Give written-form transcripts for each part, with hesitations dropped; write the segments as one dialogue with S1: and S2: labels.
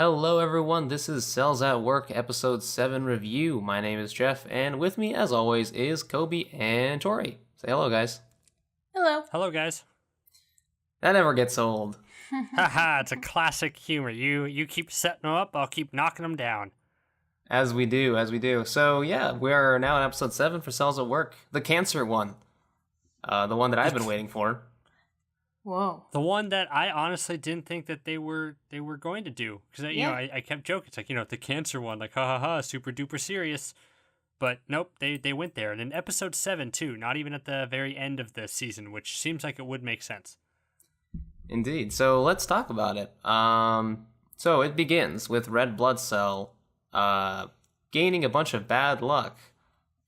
S1: Hello, everyone. This is Cells at Work, Episode 7 review. My name is Jeff, and with me, as always, is Coby and Torie. Say hello, guys.
S2: Hello.
S3: Hello, guys.
S1: That never gets old.
S3: Haha, it's a classic humor. You keep setting them up, I'll keep knocking them down.
S1: As we do. So, yeah, we are now in Episode 7 for Cells at Work. The cancer one. The one that I've been waiting for.
S2: Whoa.
S3: The one that I honestly didn't think that they were going to do. Because, I kept joking. It's like, the cancer one, like, ha ha ha, super duper serious. But nope, they went there. And in Episode 7, too, not even at the very end of the season, which seems like it would make sense.
S1: Indeed. So let's talk about it. So it begins with Red Blood Cell gaining a bunch of bad luck.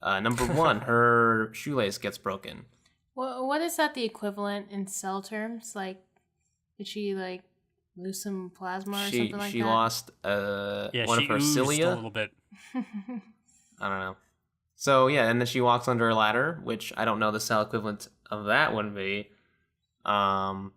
S1: Number one, her shoelace gets broken.
S2: Well, what is that the equivalent in cell terms? Like, did she lose some plasma or something like that?
S1: She lost one of her
S3: oozed
S1: cilia.
S3: a little bit.
S1: I don't know. So yeah, and then she walks under a ladder, which I don't know the cell equivalent of that would be. And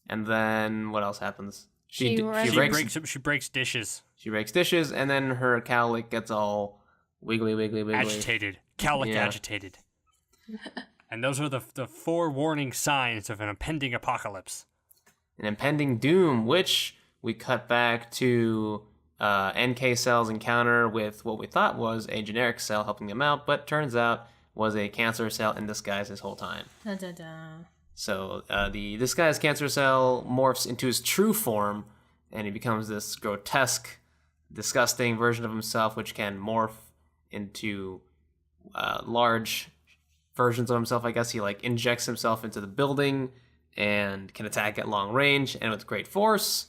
S1: then what else happens? She
S3: breaks dishes.
S1: She breaks dishes, and then her cowlick gets all wiggly.
S3: Agitated. Cowlick agitated. And those are the four warning signs of an impending apocalypse.
S1: An impending doom, which we cut back to NK Cell's encounter with what we thought was a generic cell helping them out, but turns out was a cancer cell in disguise this whole time.
S2: Da, da, da.
S1: So the disguised cancer cell morphs into his true form, and he becomes this grotesque, disgusting version of himself, which can morph into large versions of himself. I guess he injects himself into the building and can attack at long range and with great force.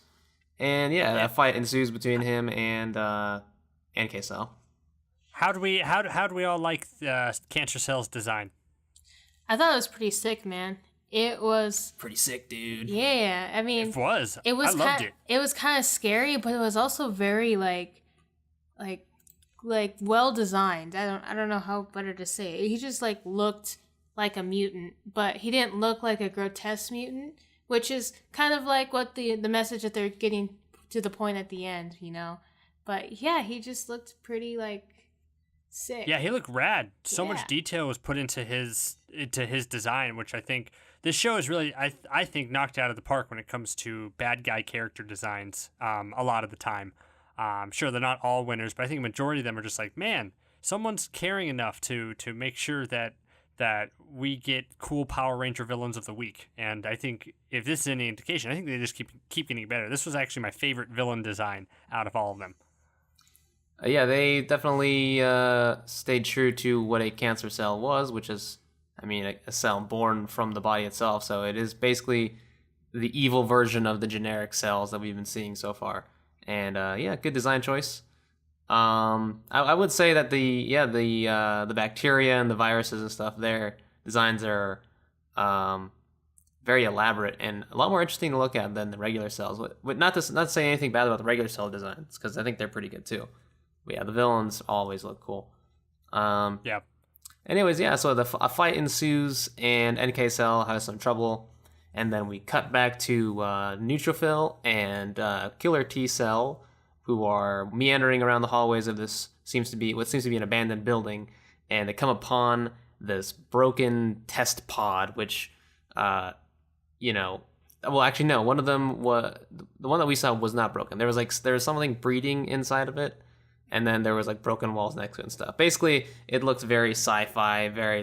S1: And that fight ensues between him and NK Cell.
S3: How do we all like the cancer cell's design?
S2: I thought it was pretty sick, man. It was
S1: pretty sick, dude.
S2: Yeah, I mean,
S3: it was.
S2: I loved
S3: it.
S2: It was kind of scary, but it was also very like well designed. I don't know how better to say it. He just looked like a mutant, but he didn't look like a grotesque mutant, which is kind of like what the message that they're getting to the point at the end, But yeah, he just looked pretty sick.
S3: Yeah, he looked rad. So much detail was put into his design, which I think this show is really I think knocked out of the park when it comes to bad guy character designs. A lot of the time. I'm sure they're not all winners, but I think a majority of them are just like, man, someone's caring enough to make sure that we get cool Power Ranger villains of the week. And I think if this is any indication, I think they just keep getting better. This was actually my favorite villain design out of all of them.
S1: Yeah, they definitely stayed true to what a cancer cell was, which is, a cell born from the body itself. So it is basically the evil version of the generic cells that we've been seeing so far. And good design choice. I would say that the bacteria and the viruses and stuff, their designs are very elaborate and a lot more interesting to look at than the regular cells. But not to say anything bad about the regular cell designs, because I think they're pretty good too. But yeah, the villains always look cool.
S3: Yeah.
S1: Anyways, so a fight ensues and NK Cell has some trouble. And then we cut back to Neutrophil and Killer T Cell, who are meandering around the hallways of what seems to be an abandoned building, and they come upon this broken test pod, which, well, actually no, one of them the one that we saw was not broken. There was something breeding inside of it, and then there was broken walls next to it and stuff. Basically, it looked very sci-fi, very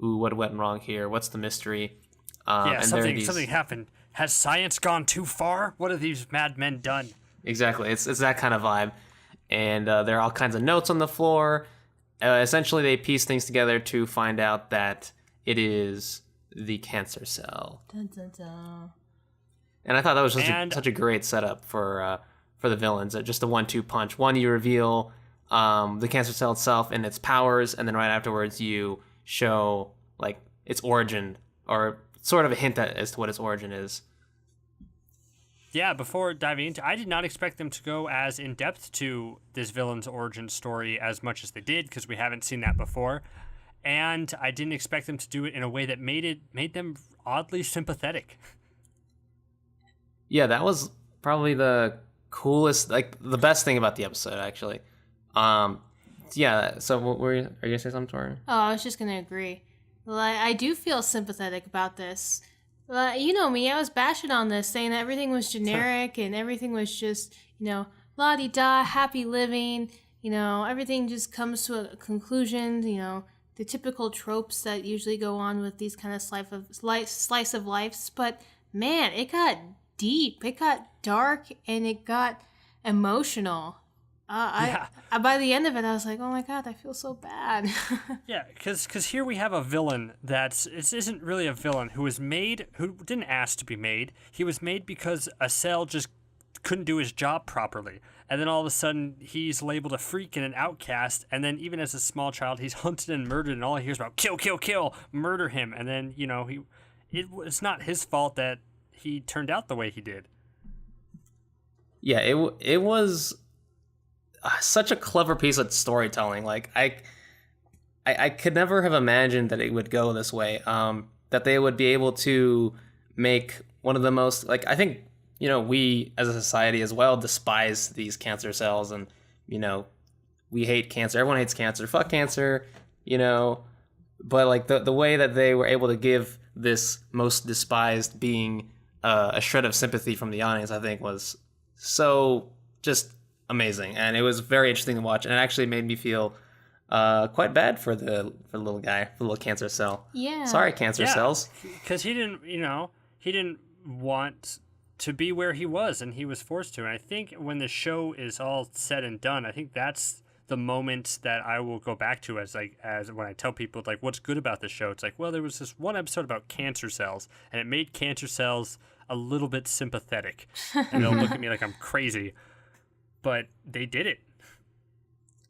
S1: ooh, what went wrong here? What's the mystery?
S3: Something happened. Has science gone too far? What have these madmen done?
S1: Exactly. It's that kind of vibe. And there are all kinds of notes on the floor. Essentially, they piece things together to find out that it is the cancer cell.
S2: Dun, dun, dun.
S1: And I thought that was such a great setup for the villains. Just a 1-2 punch. One, you reveal the cancer cell itself and its powers, and then right afterwards you show its origin, or sort of a hint as to what its origin is.
S3: Yeah, before diving into, I did not expect them to go as in depth to this villain's origin story as much as they did, because we haven't seen that before, and I didn't expect them to do it in a way that made them oddly sympathetic.
S1: Yeah, that was probably the coolest, like the best thing about the episode, actually. Yeah. So, are you gonna say something, Tori?
S2: Oh, I was just gonna agree. Well, I do feel sympathetic about this. You know me, I was bashing on this, saying that everything was generic and everything was just, la-di-da, happy living. Everything just comes to a conclusion. The typical tropes that usually go on with these kind of slice of lives. But man, it got deep, it got dark, and it got emotional. By the end of it, I was like, oh my God, I feel so bad.
S3: Yeah, because here we have a villain that isn't really a villain, who didn't ask to be made. He was made because a cell just couldn't do his job properly. And then all of a sudden, he's labeled a freak and an outcast. And then even as a small child, he's hunted and murdered, and all he hears about, kill, kill, kill, murder him. And then, it's not his fault that he turned out the way he did.
S1: Yeah, it was such a clever piece of storytelling. Like I could never have imagined that it would go this way. That they would be able to make one of the most, like, I think, we as a society as well despise these cancer cells, and we hate cancer. Everyone hates cancer. Fuck cancer. But like the way that they were able to give this most despised being a shred of sympathy from the audience, I think was so just amazing, and it was very interesting to watch, and it actually made me feel quite bad for the little guy, the little cancer cell.
S2: Yeah.
S1: Sorry, cancer cells.
S3: Because he didn't want to be where he was, and he was forced to. And I think when the show is all said and done, I think that's the moment that I will go back to as when I tell people, like, what's good about the show. It's like, well, there was this one episode about cancer cells, and it made cancer cells a little bit sympathetic, and they'll look at me like I'm crazy. But they did it.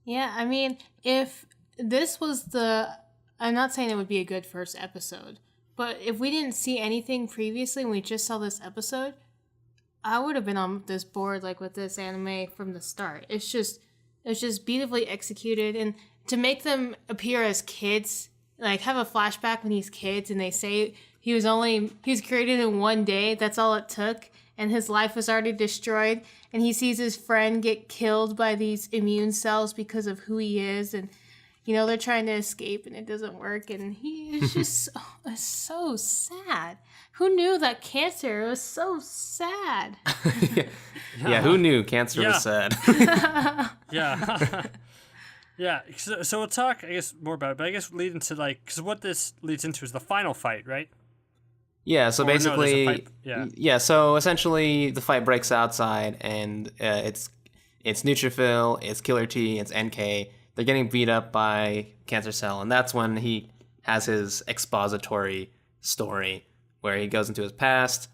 S2: Yeah, I mean, if this was I'm not saying it would be a good first episode, but if we didn't see anything previously and we just saw this episode, I would have been on this board, like, with this anime from the start. It's just beautifully executed, and to make them appear as kids, like have a flashback when he's kids and they say he was created in one day, that's all it took, and his life was already destroyed, and he sees his friend get killed by these immune cells because of who he is, and they're trying to escape and it doesn't work, and he is just so sad. Who knew that cancer was so sad?
S1: Yeah, who knew cancer was sad?
S3: Yeah. Yeah, so we'll talk, I guess, more about it, but I guess lead into, because what this leads into is the final fight, right?
S1: Yeah, so basically, so essentially the fight breaks outside, and it's Neutrophil, it's Killer T, it's NK. They're getting beat up by Cancer Cell, and that's when he has his expository story, where he goes into his past,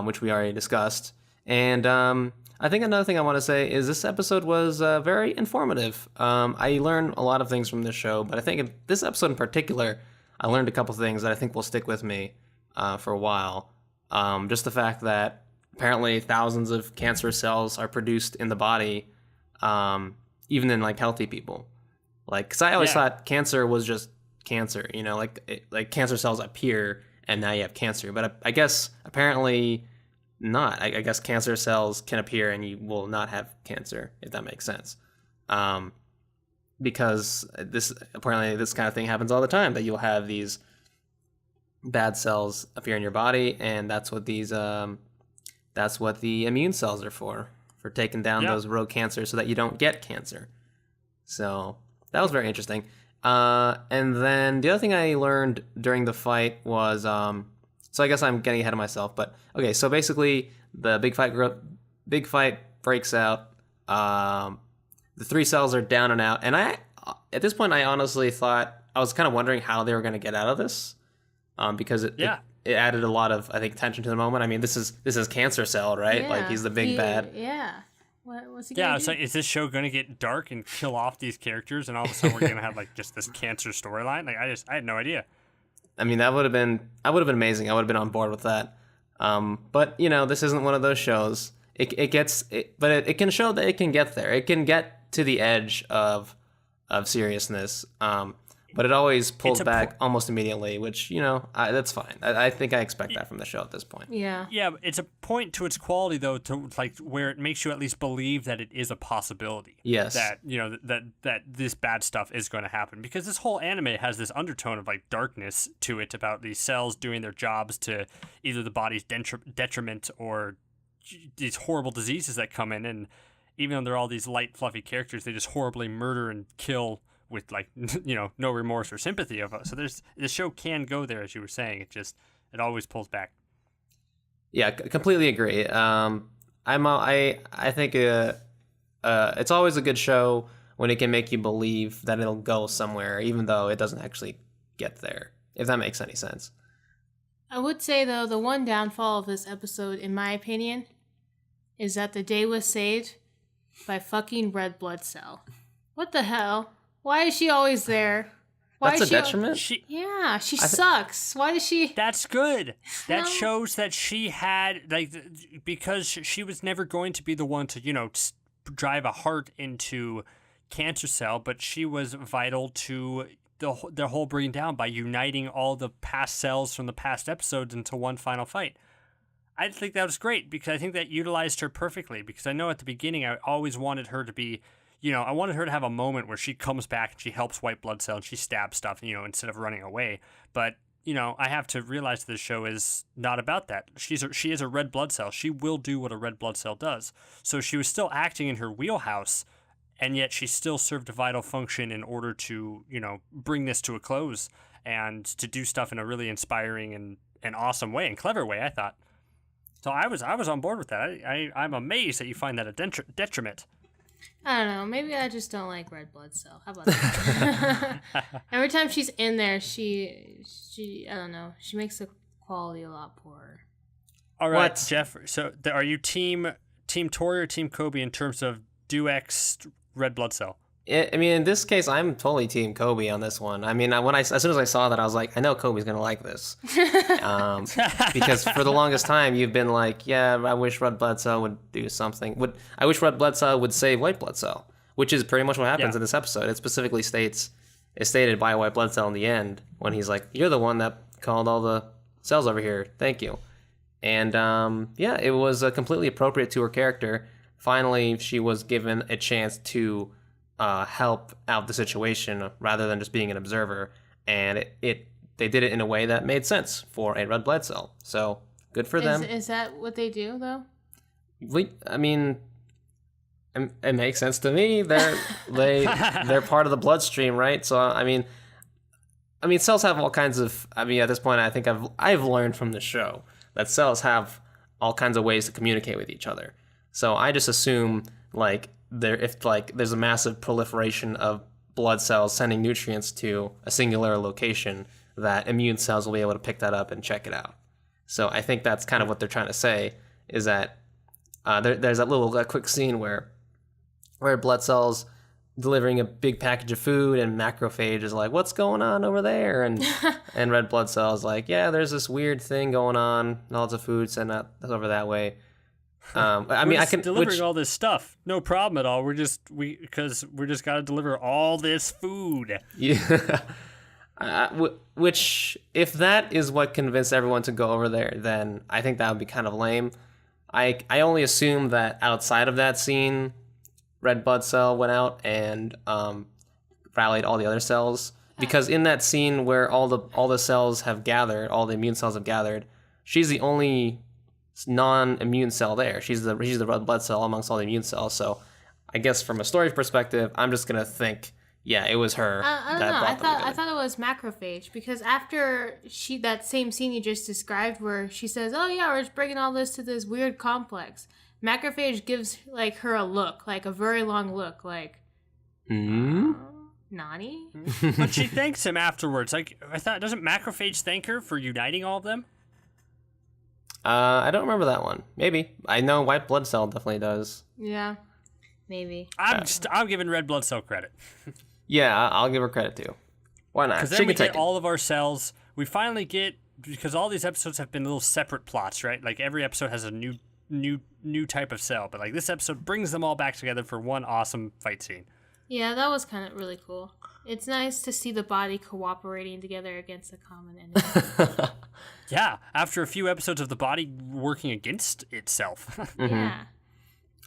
S1: which we already discussed. And I think another thing I want to say is this episode was very informative. I learned a lot of things from this show, but I think in this episode in particular, I learned a couple things that I think will stick with me for a while. Just the fact that apparently thousands of cancer cells are produced in the body, even in like healthy people. Like, because I always thought cancer was just cancer, like cancer cells appear and now you have cancer. But I guess apparently not. I guess cancer cells can appear and you will not have cancer, if that makes sense. Because this kind of thing happens all the time, that you'll have these bad cells appear in your body, and that's what the immune cells are for taking down those rogue cancers so that you don't get cancer. So that was very interesting. And then the other thing I learned during the fight was, so I guess I'm getting ahead of myself, but okay. So basically, the big fight breaks out. The three cells are down and out, and at this point, I honestly thought, I was kind of wondering how they were going to get out of this, because it added a lot of, I think, tension to the moment. I mean, this is Cancer Cell, right?
S2: Yeah,
S1: like, he's the big bad.
S2: Yeah. What's he
S3: Yeah,
S2: gonna
S3: it's
S2: do?
S3: like, is this show going to get dark and kill off these characters, and all of a sudden we're going to have like just this cancer storyline? Like, I had no idea.
S1: I mean, I would have been amazing. I would have been on board with that. But this isn't one of those shows. But it can show that it can get there. It can get to the edge of seriousness. but it always pulls
S3: It's a
S1: back almost immediately, which, that's fine. I think I expect that from the show at this point.
S2: Yeah.
S3: Yeah, it's a point to its quality, though, to like where it makes you at least believe that it is a possibility.
S1: Yes.
S3: That, that this bad stuff is going to happen. Because this whole anime has this undertone of like darkness to it about these cells doing their jobs to either the body's detriment or these horrible diseases that come in. And even though they're all these light, fluffy characters, they just horribly murder and kill with like, no remorse or sympathy of us. So the show can go there, as you were saying. It always pulls back.
S1: Yeah, completely agree. I think it's always a good show when it can make you believe that it'll go somewhere, even though it doesn't actually get there. If that makes any sense.
S2: I would say though, the one downfall of this episode, in my opinion, is that the day was saved by fucking Red Blood Cell. What the hell? Why is she always there? Why
S1: That's
S2: is
S1: a detriment?
S2: She sucks. Why does she...
S3: That's good. That
S2: No.
S3: shows that she had, like, because she was never going to be the one to, drive a heart into cancer cell, but she was vital to the whole breaking down by uniting all the past cells from the past episodes into one final fight. I think that was great because I think that utilized her perfectly, because I know at the beginning I always wanted her to be, I wanted her to have a moment where she comes back and she helps white blood cell and she stabs stuff, instead of running away. But, I have to realize this show is not about that. She is a red blood cell. She will do what a red blood cell does. So she was still acting in her wheelhouse, and yet she still served a vital function in order to, bring this to a close and to do stuff in a really inspiring and awesome way and clever way, I thought. So I was on board with that. I'm amazed that you find that a detriment.
S2: I don't know. Maybe I just don't like Red Blood Cell. How about that? Every time she's in there, she I don't know. She makes the quality a lot poorer.
S3: All right,
S1: What?
S3: Jeff. So are you team Torie or team Coby in terms of X Red Blood Cell?
S1: I mean, in this case, I'm totally team Coby on this one. I mean, as soon as I saw that, I was like, I know Kobe's gonna like this, because for the longest time you've been like, yeah, I wish Red Blood Cell would do something. I wish Red Blood Cell would save White Blood Cell, which is pretty much what happens in this episode. It specifically stated by White Blood Cell in the end when he's like, "You're the one that called all the cells over here. Thank you." And it was completely appropriate to her character. Finally, she was given a chance to help out the situation rather than just being an observer, and they did it in a way that made sense for a red blood cell. So good for them.
S2: Is that what they do though?
S1: I mean, it makes sense to me. They're part of the bloodstream, right? So I mean, cells have all kinds of. I mean, at this point, I think I've learned from the show that cells have all kinds of ways to communicate with each other. So I just assume there's a massive proliferation of blood cells sending nutrients to a singular location, that immune cells will be able to pick that up and check it out. So I think that's kind of what they're trying to say, is that there's that little quick scene where blood cells delivering a big package of food, and macrophage is like, what's going on over there? And and red blood cells like, yeah, there's this weird thing going on, lots of food sent out over that way. I can
S3: delivering all this stuff, no problem at all. We're just got to deliver all this food.
S1: Yeah. Which, if that is what convinced everyone to go over there, then I think that would be kind of lame. I only assume that outside of that scene, Red Blood Cell went out and rallied all the other cells, because in that scene where all the cells have gathered, all the immune cells have gathered, she's the only non-immune cell there. She's the red blood cell amongst all the immune cells. So I guess from a story perspective, I'm just gonna think, yeah, it was her.
S2: I don't know. I thought it was macrophage, because after that same scene you just described where she says, "Oh yeah, we're just bringing all this to this weird complex," macrophage gives like her a look, like a very long look, like Nani?
S3: But she thanks him afterwards. Like, I thought, doesn't macrophage thank her for uniting all of them?
S1: I don't remember that one. Maybe. I know white blood cell definitely does.
S2: Yeah, maybe.
S3: I'm giving red blood cell credit.
S1: Yeah, I'll give her credit too. Why not?
S3: Because then we get all of our cells. We finally get, because all these episodes have been little separate plots, right? Like every episode has a new type of cell, but like this episode brings them all back together for one awesome fight scene.
S2: Yeah, that was kind of really cool. It's nice to see the body cooperating together against a common enemy.
S3: Yeah, after a few episodes of the body working against itself.
S2: Yeah.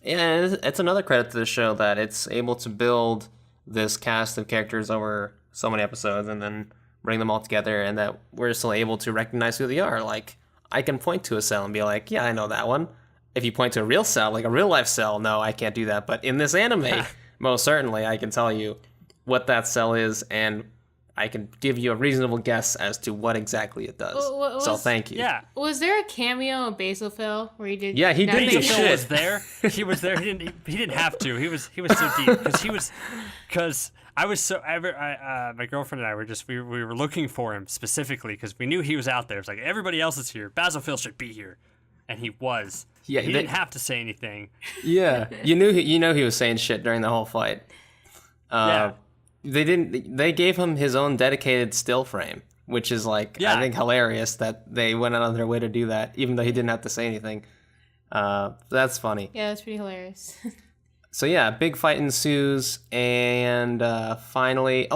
S1: Yeah, it's another credit to the show that it's able to build this cast of characters over so many episodes and then bring them all together, and that we're still able to recognize who they are. Like, I can point to a cell and be like, yeah, I know that one. If you point to a real cell, like a real life cell, no, I can't do that. But in this anime, most certainly I can tell you what that cell is, and I can give you a reasonable guess as to what exactly it does. So thank you.
S3: Yeah.
S2: Was there a cameo of Basilphil where he did?
S1: Yeah, he did
S2: nothing?
S1: some shit.
S3: Phil was there. He was there. He didn't have to. He was so deep because I was so my girlfriend and I were we were looking for him specifically because we knew he was out there. It's like everybody else is here. Basilphil should be here, and he was.
S1: Yeah,
S3: he didn't have to say anything.
S1: Yeah, you know he was saying shit during the whole fight.
S3: Yeah.
S1: They gave him his own dedicated still frame, which is like, I think hilarious that they went out of their way to do that, even though he didn't have to say anything. That's funny.
S2: Yeah, that's pretty hilarious.
S1: So yeah, big fight ensues, and finally,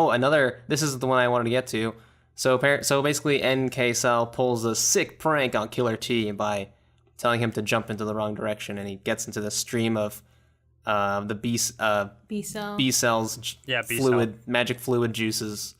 S1: this is the one I wanted to get to. So basically, NK Cell pulls a sick prank on Killer T by telling him to jump into the wrong direction, and he gets into the stream of the B cells, magic fluid juices,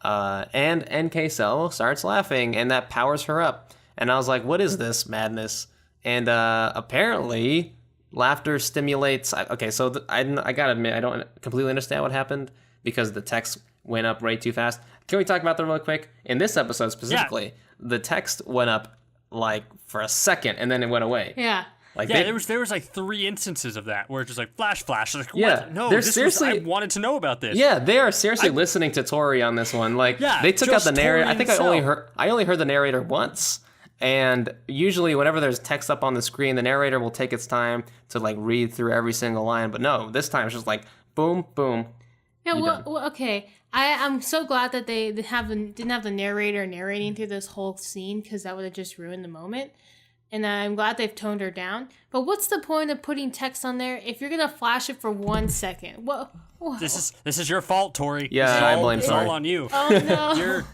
S1: and NK Cell starts laughing, and that powers her up. And I was like, what is this madness? And apparently, laughter stimulates. Okay, so I gotta admit, I don't completely understand what happened because the text went up way too fast. Can we talk about that real quick? In this episode specifically, the text went up like for a second, and then it went away.
S2: Yeah.
S3: Like there was like 3 instances of that where it's just like flash. Like,
S1: yeah,
S3: what? No,
S1: seriously.
S3: I wanted to know about this.
S1: Yeah, they are seriously listening to Torie on this one. Like, they took out the narrator. I think I only heard the narrator once. And usually, whenever there's text up on the screen, the narrator will take its time to like read through every single line. But no, this time it's just like boom, boom.
S2: Yeah. Well, okay. I'm so glad that they didn't have the narrator narrating through this whole scene because that would have just ruined the moment. And I'm glad they've toned her down. But what's the point of putting text on there if you're gonna flash it for 1 second? What?
S3: This is your fault, Torie.
S1: Yeah, I blame
S3: It's
S1: Torie.
S3: all on you.
S2: Oh no.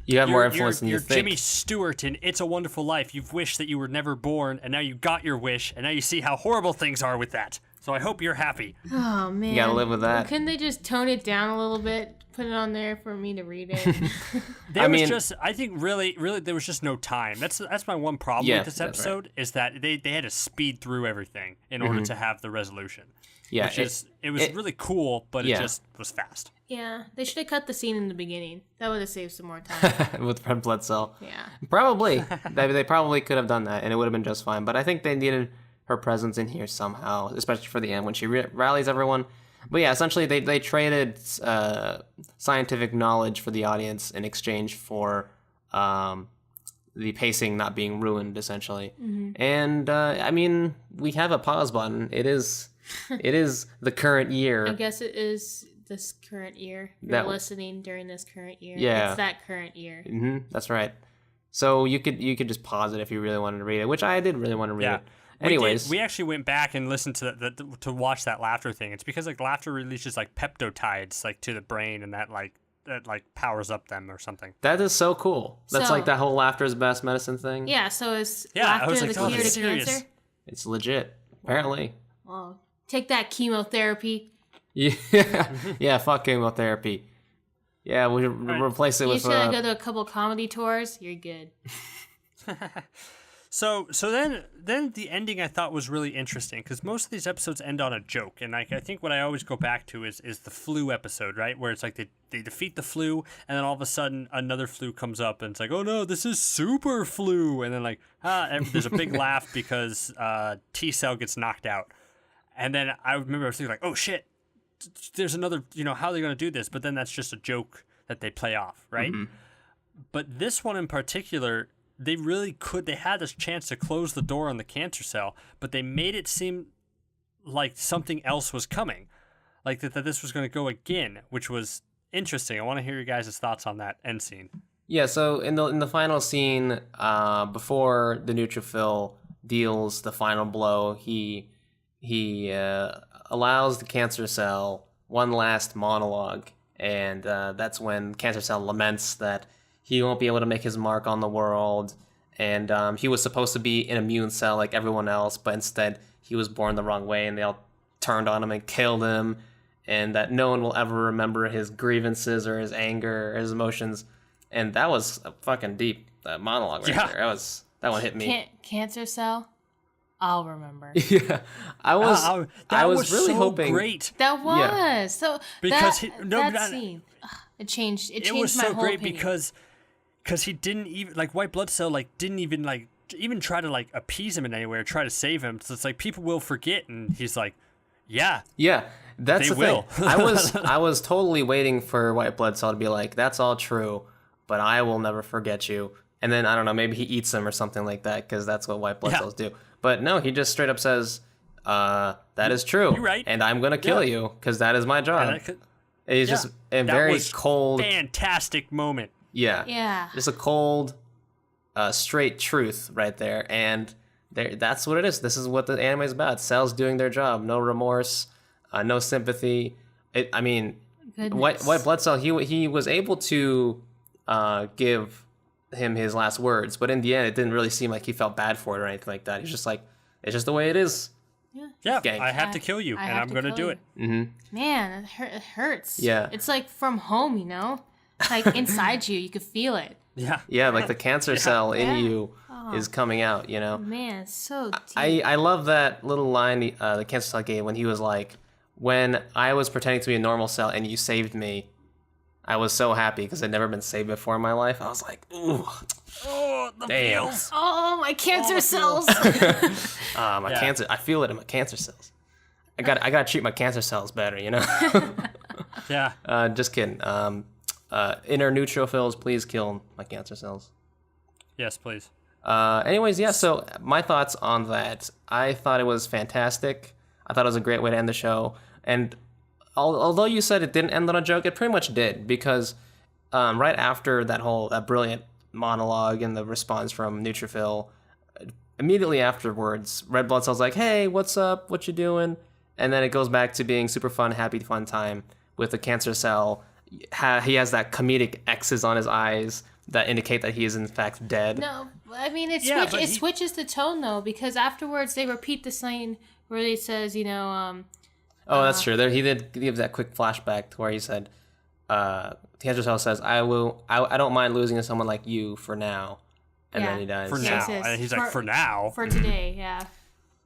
S1: You have more influence than you think.
S3: You're Jimmy Stewart in It's a Wonderful Life. You've wished that you were never born, and now you got your wish, and now you see how horrible things are with that. So I hope you're happy.
S2: Oh man.
S1: You gotta live with that.
S2: Well, couldn't they just tone it down a little bit? Put it on there for me to read it.
S3: I think really there was just no time. That's my one problem with this episode is that they had to speed through everything in order to have the resolution.
S1: Yeah,
S3: it was really cool, but it just was fast.
S2: Yeah, they should have cut the scene in the beginning. That would have saved some more time.
S1: with red blood cell.
S2: Yeah,
S1: probably. They probably could have done that, and it would have been just fine. But I think they needed her presence in here somehow, especially for the end when she rallies everyone. But yeah, essentially they traded scientific knowledge for the audience in exchange for the pacing not being ruined, essentially. Mm-hmm. And I mean, we have a pause button. It is the current year.
S2: I guess it is this current year. You're listening during this current year.
S1: Yeah,
S2: it's that current year.
S1: Mm-hmm, that's right. So you could just pause it if you really wanted to read it, which I did really want to read it. Anyways,
S3: we actually went back and listened to watch that laughter thing. It's because like laughter releases like peptotides like to the brain, and that powers up them or something.
S1: That is so cool. That's like that whole laughter is best medicine thing.
S2: Yeah. So is laughter the cure to cancer?
S1: It's legit, apparently.
S2: Well, take that chemotherapy.
S1: Yeah. Yeah. Fuck chemotherapy. Yeah, we replace it with.
S2: You should go to a couple comedy tours. You're good.
S3: So then the ending I thought was really interesting because most of these episodes end on a joke, and I think what I always go back to is the flu episode, right, where it's like they defeat the flu, and then all of a sudden another flu comes up, and it's like, oh no, this is super flu, and then there's a big laugh because T Cell gets knocked out, and then I remember I was thinking like, oh shit, there's another, how are they going to do this? But then that's just a joke that they play off, right? Mm-hmm. But this one in particular, they had this chance to close the door on the cancer cell, but they made it seem like something else was coming, like that this was going to go again, which was interesting. I want to hear your guys' thoughts on that end scene.
S1: Yeah, so in the final scene, before the neutrophil deals the final blow, he allows the cancer cell one last monologue, and that's when Cancer Cell laments that he won't be able to make his mark on the world, and he was supposed to be an immune cell like everyone else, but instead he was born the wrong way, and they all turned on him and killed him, and that no one will ever remember his grievances or his anger or his emotions. And that was a fucking deep monologue right there. That one hit me.
S2: Cancer Cell, I'll remember.
S1: Yeah, I was really
S3: so
S1: hoping.
S3: Great.
S2: That was
S1: Yeah.
S2: so.
S3: Because
S2: that scene, it changed. It changed
S3: was
S2: my
S3: so
S2: whole
S3: great
S2: opinion.
S3: because he didn't even like White Blood Cell didn't even try to appease him in any way or try to save him. So it's like people will forget, and he's like, yeah,
S1: That's
S3: they
S1: the
S3: will.
S1: thing. I was totally waiting for White Blood Cell to be like, that's all true, but I will never forget you. And then I don't know, maybe he eats him or something like that, because that's what White Blood Cells do. But no, he just straight up says, that is true.
S3: You're right.
S1: And I'm gonna kill you because that is my job. It's just a very cold,
S3: fantastic moment.
S2: Yeah.
S1: Just a cold, straight truth right there, and that's what it is. This is what the anime is about. Cells doing their job. No remorse, no sympathy. White Blood Cell. He was able to give him his last words, but in the end, it didn't really seem like he felt bad for it or anything like that. He's just like, it's just the way it is.
S3: Yeah,
S1: Gang.
S3: I have to kill you, and I'm gonna do it.
S1: Mm-hmm.
S2: Man, it hurts.
S1: Yeah.
S2: It's like from home, like inside you could feel it.
S1: Yeah, like the cancer cell in you is coming out.
S2: Man, so deep.
S1: I love that little line the cancer cell gave when he was like, when I was pretending to be a normal cell and you saved me, I was so happy because I'd never been saved before in my life. I was like, ooh,
S3: Oh, the
S1: damn.
S3: feels.
S2: Oh, my cancer cells.
S1: My cancer. I feel it in my cancer cells. I gotta treat my cancer cells better.
S3: Yeah.
S1: Just kidding. Inner neutrophils, please kill my cancer cells.
S3: Yes, please.
S1: Anyways, yeah, so my thoughts on that. I thought it was fantastic. I thought it was a great way to end the show. And although you said it didn't end on a joke, it pretty much did, because right after that brilliant monologue and the response from Neutrophil, immediately afterwards, Red Blood Cell's like, hey, what's up? What you doing? And then it goes back to being super fun, happy, fun time with the cancer cell. He has that comedic X's on his eyes that indicate that he is in fact dead.
S2: No, I mean it switches the tone though, because afterwards they repeat the scene where he says,
S1: that's true. He did give that quick flashback to where he said, Cancer Cell says, I don't mind losing to someone like you for now. And then he dies.
S3: For now. And he's like, for now.
S2: For today, yeah.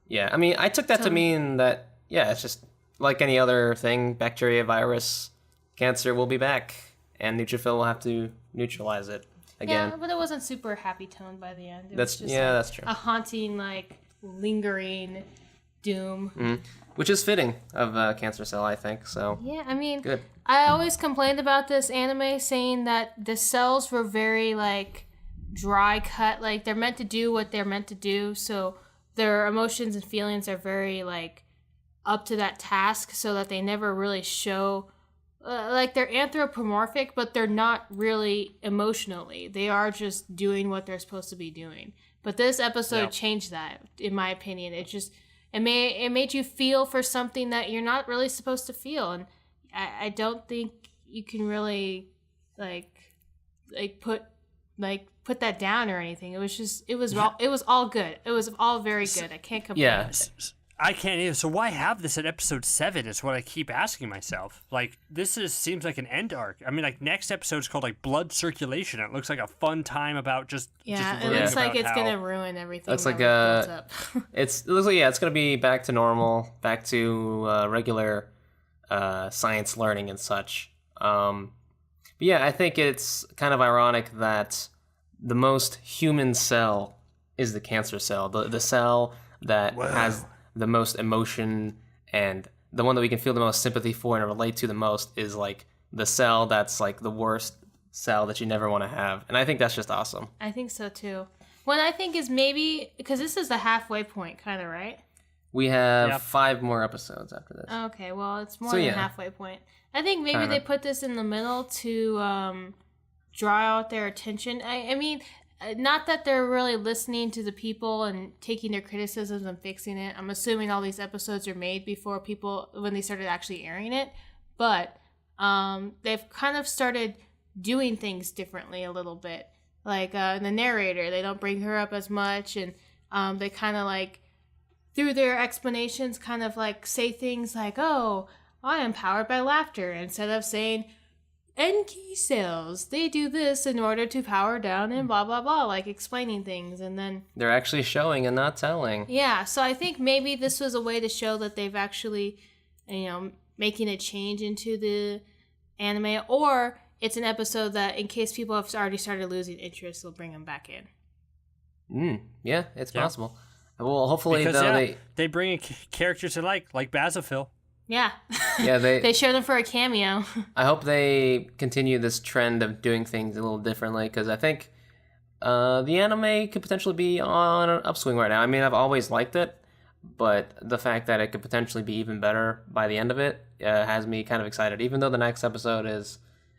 S1: Yeah, I mean, I took that to mean that, it's just like any other thing, bacteria, virus, cancer will be back, and Neutrophil will have to neutralize it again.
S2: Yeah, but it wasn't super happy tone by the end.
S1: That's true.
S2: A haunting, lingering doom.
S1: Mm-hmm. Which is fitting of Cancer Cell, I think. So
S2: yeah, I mean,
S1: good.
S2: I always complained about this anime, saying that the cells were very dry cut. Like they're meant to do what they're meant to do, so their emotions and feelings are very up to that task, so that they never really show. They're anthropomorphic, but they're not really emotionally. They are just doing what they're supposed to be doing. But this episode changed that, in my opinion. It made you feel for something that you're not really supposed to feel, and I don't think you can really put that down or anything. It was all good. It was all very good. I can't complain.
S1: Yeah.
S3: I can't either. So why have this at episode 7 is what I keep asking myself. Seems like an end arc. I mean, next episode's called Blood Circulation. It looks like a fun time about just
S2: it looks like it's gonna ruin everything. It's it
S1: looks like it's gonna be back to normal, back to regular science learning and such. But yeah, I think it's kind of ironic that the most human cell is the cancer cell, the cell that has the most emotion and the one that we can feel the most sympathy for and relate to the most is the cell that's the worst cell that you never want to have. And I think that's just awesome.
S2: I think so too. What I think is maybe, because this is the halfway point, kind of, right?
S1: We have 5 more episodes after this.
S2: Okay, well, it's more than halfway point. I think maybe they put this in the middle to draw out their attention. I mean, not that they're really listening to the people and taking their criticisms and fixing it. I'm assuming all these episodes are made before when they started actually airing it. but they've kind of started doing things differently a little bit. Like the narrator, they don't bring her up as much, and they kind of like, through their explanations, kind of like say things like, oh, I am powered by laughter, instead of saying NK cells, they do this in order to power down and blah blah blah, like explaining things. And then
S1: they're actually showing and not telling.
S2: Yeah, so I think maybe this was a way to show that they've actually, making a change into the anime, or it's an episode that, in case people have already started losing interest, they'll bring them back in.
S1: Yeah, it's possible. Well, hopefully,
S3: because,
S1: though,
S3: they bring in characters they like Basophil.
S2: Yeah.
S1: Yeah,
S2: they show them for a cameo.
S1: I hope they continue this trend of doing things a little differently, because I think the anime could potentially be on an upswing right now. I mean, I've always liked it, but the fact that it could potentially be even better by the end of it has me kind of excited. Even though the next episode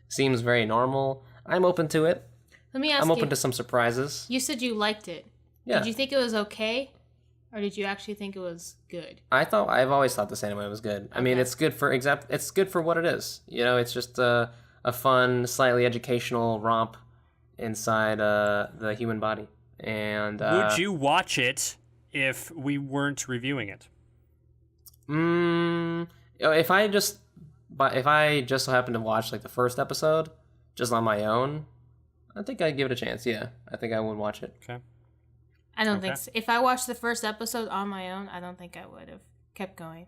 S1: seems very normal, I'm open to it.
S2: Let me ask you.
S1: I'm open to some surprises.
S2: You said you liked it.
S1: Yeah.
S2: Did you think it was okay? Or did you actually think it was good?
S1: I've always thought this anime was good. I mean, it's good for what it is. It's just a fun, slightly educational romp inside the human body. And
S3: would you watch it if we weren't reviewing it?
S1: If I just so happen to watch like the first episode just on my own, I think I'd give it a chance. Yeah, I think I would watch it.
S3: Okay.
S2: I don't think so. If I watched the first episode on my own, I don't think I would have kept going.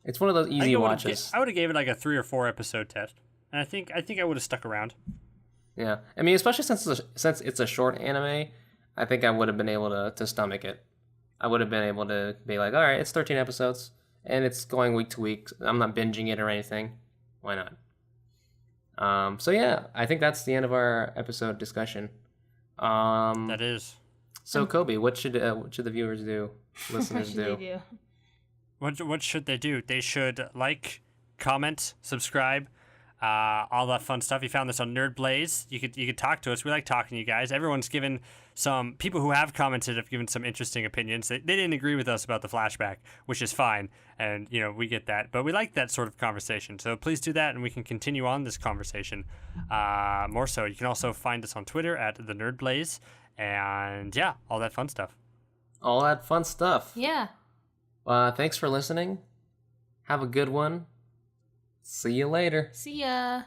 S1: It's one of those easy watches.
S3: I would have gave it like a 3 or 4 episode test, and I think I would have stuck around.
S1: Yeah, I mean, especially since it's a short anime, I think I would have been able to stomach it. I would have been able to be like, all right, it's 13 episodes, and it's going week to week. I'm not binging it or anything. Why not? So yeah, I think that's the end of our episode discussion.
S3: That is.
S1: So Coby, what should the viewers do? Listeners
S2: what should they do?
S3: What should they do? They should like, comment, subscribe, all that fun stuff. You found this on Nerd Blaze. You could talk to us. We like talking to you guys. Everyone's given some people who have commented have given some interesting opinions. They didn't agree with us about the flashback, which is fine, and we get that. But we like that sort of conversation. So please do that, and we can continue on this conversation. More so, you can also find us on Twitter at the Nerd Blaze, and yeah, all that fun stuff.
S1: All that fun stuff.
S2: Yeah.
S1: Thanks for listening. Have a good one. See you later.
S2: See ya.